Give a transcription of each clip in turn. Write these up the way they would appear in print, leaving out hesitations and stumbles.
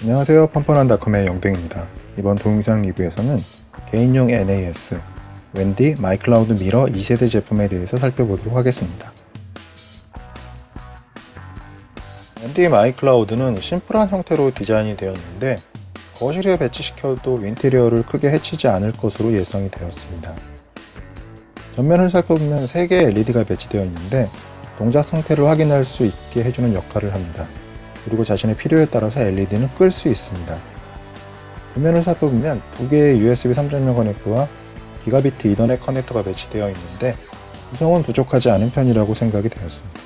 안녕하세요. 펀펀한닷컴의 영등입니다. 이번 동영상 리뷰에서는 개인용 NAS 웬디 마이클라우드 미러 2세대 제품에 대해서 살펴보도록 하겠습니다. 웬디 마이클라우드는 심플한 형태로 디자인이 되어 있는데 거실에 배치시켜도 인테리어를 크게 해치지 않을 것으로 예상이 되었습니다. 전면을 살펴보면 3개의 LED가 배치되어 있는데 동작 상태를 확인할 수 있게 해주는 역할을 합니다. 그리고 자신의 필요에 따라서 LED는 끌 수 있습니다. 뒷면을 살펴보면 2개의 USB 3.0 커넥터와 기가비트 이더넷 커넥터가 배치되어 있는데 구성은 부족하지 않은 편이라고 생각이 되었습니다.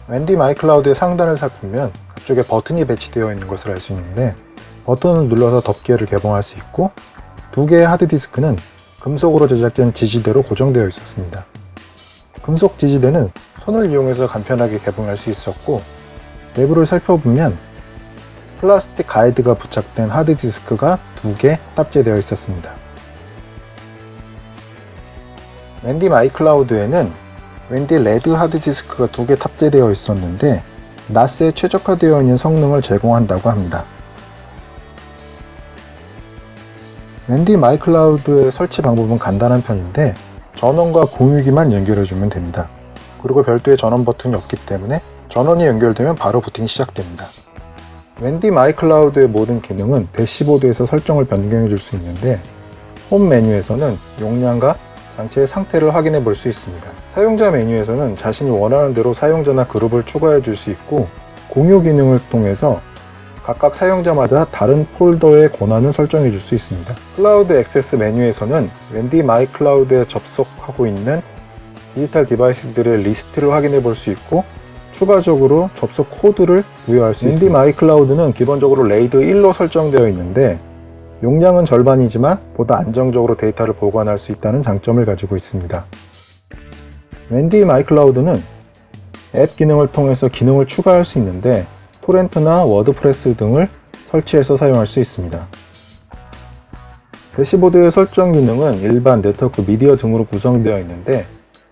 웬디 마이클라우드의 상단을 살펴보면 앞쪽에 버튼이 배치되어 있는 것을 알 수 있는데 버튼을 눌러서 덮개를 개봉할 수 있고 2개의 하드디스크는 금속으로 제작된 지지대로 고정되어 있었습니다. 금속 지지대는 손을 이용해서 간편하게 개봉할 수 있었고 내부를 살펴보면 플라스틱 가이드가 부착된 하드디스크가 2개 탑재되어 있었습니다. 웬디 마이클라우드에는 웬디 레드 하드디스크가 2개 탑재되어 있었는데 NAS에 최적화되어 있는 성능을 제공한다고 합니다. 웬디 마이클라우드의 설치 방법은 간단한 편인데 전원과 공유기만 연결해주면 됩니다. 그리고 별도의 전원 버튼이 없기 때문에 전원이 연결되면 바로 부팅이 시작됩니다. 웬디 마이클라우드의 모든 기능은 대시보드에서 설정을 변경해 줄 수 있는데 홈 메뉴에서는 용량과 장치의 상태를 확인해 볼 수 있습니다. 사용자 메뉴에서는 자신이 원하는 대로 사용자나 그룹을 추가해 줄 수 있고 공유 기능을 통해서 각각 사용자마다 다른 폴더의 권한을 설정해 줄 수 있습니다. 클라우드 액세스 메뉴에서는 웬디 마이클라우드에 접속하고 있는 디지털 디바이스들의 리스트를 확인해 볼 수 있고 추가적으로 접속 코드를 부여할 수 있습니다. 웬디 마이클라우드는 기본적으로 레이드 1로 설정되어 있는데 용량은 절반이지만 보다 안정적으로 데이터를 보관할 수 있다는 장점을 가지고 있습니다. 웬디 마이클라우드는 앱 기능을 통해서 기능을 추가할 수 있는데 토렌트나 워드프레스 등을 설치해서 사용할 수 있습니다. 대시보드의 설정 기능은 일반 네트워크 미디어 등으로 구성되어 있는데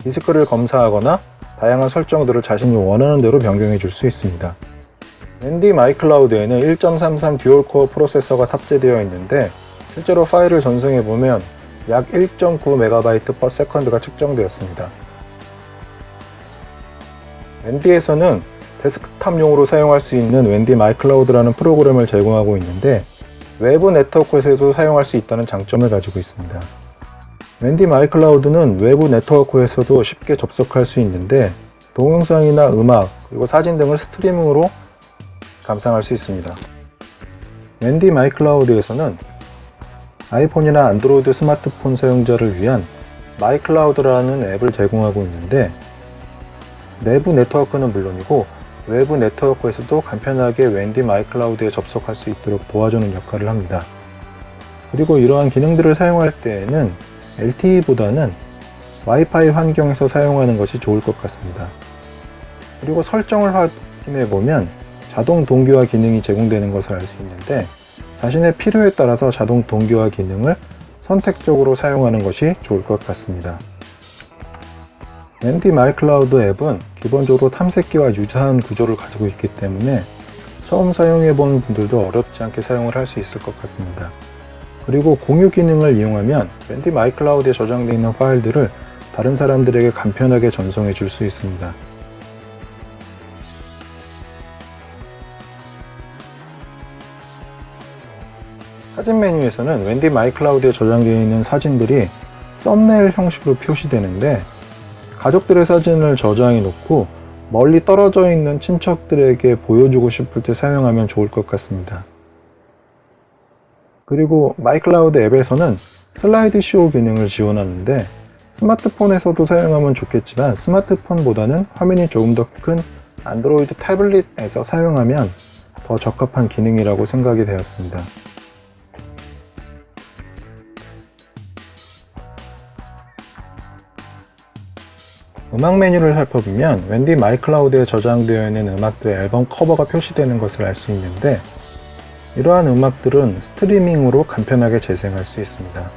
디스크를 검사하거나 다양한 설정들을 자신이 원하는 대로 변경해 줄 수 있습니다. 웬디 마이클라우드에는 1.33 듀얼코어 프로세서가 탑재되어 있는데 실제로 파일을 전송해 보면 약 1.9MB/s가 측정되었습니다. 웬디에서는 데스크탑용으로 사용할 수 있는 웬디 마이클라우드라는 프로그램을 제공하고 있는데 외부 네트워크에서도 사용할 수 있다는 장점을 가지고 있습니다. 웬디 마이클라우드는 외부 네트워크에서도 쉽게 접속할 수 있는데 동영상이나 음악, 그리고 사진 등을 스트리밍으로 감상할 수 있습니다. 웬디 마이클라우드에서는 아이폰이나 안드로이드 스마트폰 사용자를 위한 마이클라우드라는 앱을 제공하고 있는데 내부 네트워크는 물론이고 외부 네트워크에서도 간편하게 웬디 마이클라우드에 접속할 수 있도록 도와주는 역할을 합니다. 그리고 이러한 기능들을 사용할 때에는 LTE보다는 와이파이 환경에서 사용하는 것이 좋을 것 같습니다. 그리고 설정을 확인해 보면 자동 동기화 기능이 제공되는 것을 알 수 있는데 자신의 필요에 따라서 자동 동기화 기능을 선택적으로 사용하는 것이 좋을 것 같습니다. 웬디 마이클라우드 앱은 기본적으로 탐색기와 유사한 구조를 가지고 있기 때문에 처음 사용해 보는 분들도 어렵지 않게 사용을 할 수 있을 것 같습니다. 그리고 공유 기능을 이용하면 웬디 마이클라우드에 저장되어 있는 파일들을 다른 사람들에게 간편하게 전송해 줄 수 있습니다. 사진 메뉴에서는 웬디 마이클라우드에 저장되어 있는 사진들이 썸네일 형식으로 표시되는데 가족들의 사진을 저장해 놓고 멀리 떨어져 있는 친척들에게 보여주고 싶을 때 사용하면 좋을 것 같습니다. 그리고 마이클라우드 앱에서는 슬라이드 쇼 기능을 지원하는데 스마트폰에서도 사용하면 좋겠지만 스마트폰보다는 화면이 조금 더 큰 안드로이드 태블릿에서 사용하면 더 적합한 기능이라고 생각이 되었습니다. 음악 메뉴를 살펴보면 웬디 마이클라우드에 저장되어 있는 음악들의 앨범 커버가 표시되는 것을 알 수 있는데 이러한 음악들은 스트리밍으로 간편하게 재생할 수 있습니다.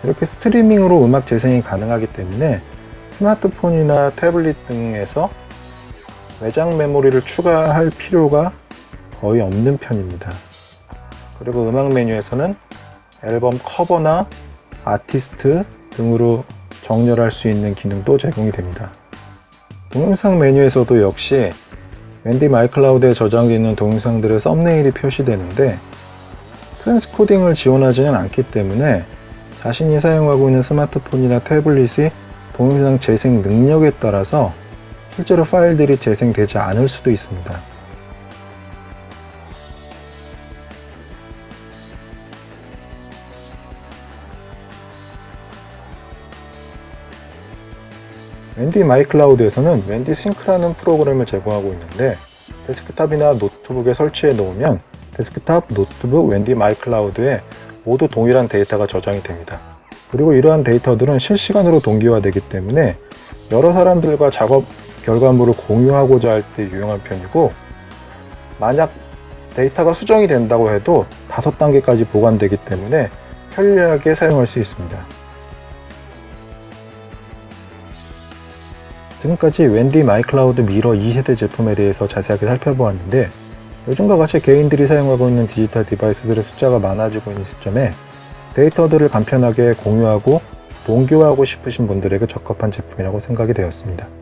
이렇게 스트리밍으로 음악 재생이 가능하기 때문에 스마트폰이나 태블릿 등에서 외장 메모리를 추가할 필요가 거의 없는 편입니다. 그리고 음악 메뉴에서는 앨범 커버나 아티스트 등으로 정렬할 수 있는 기능도 제공이 됩니다. 동영상 메뉴에서도 역시 웬디 마이클라우드에 저장되어 있는 동영상들의 썸네일이 표시되는데 트랜스코딩을 지원하지는 않기 때문에 자신이 사용하고 있는 스마트폰이나 태블릿이 동영상 재생 능력에 따라서 실제로 파일들이 재생되지 않을 수도 있습니다. 웬디 마이클라우드에서는 웬디 싱크라는 프로그램을 제공하고 있는데 데스크탑이나 노트북에 설치해 놓으면 데스크탑, 노트북, 웬디 마이클라우드에 모두 동일한 데이터가 저장이 됩니다. 그리고 이러한 데이터들은 실시간으로 동기화되기 때문에 여러 사람들과 작업 결과물을 공유하고자 할 때 유용한 편이고, 만약 데이터가 수정이 된다고 해도 5단계까지 보관되기 때문에 편리하게 사용할 수 있습니다. 지금까지 웬디 마이클라우드 미러 2세대 제품에 대해서 자세하게 살펴보았는데, 요즘과 같이 개인들이 사용하고 있는 디지털 디바이스들의 숫자가 많아지고 있는 시점에 데이터들을 간편하게 공유하고 동기화하고 싶으신 분들에게 적합한 제품이라고 생각이 되었습니다.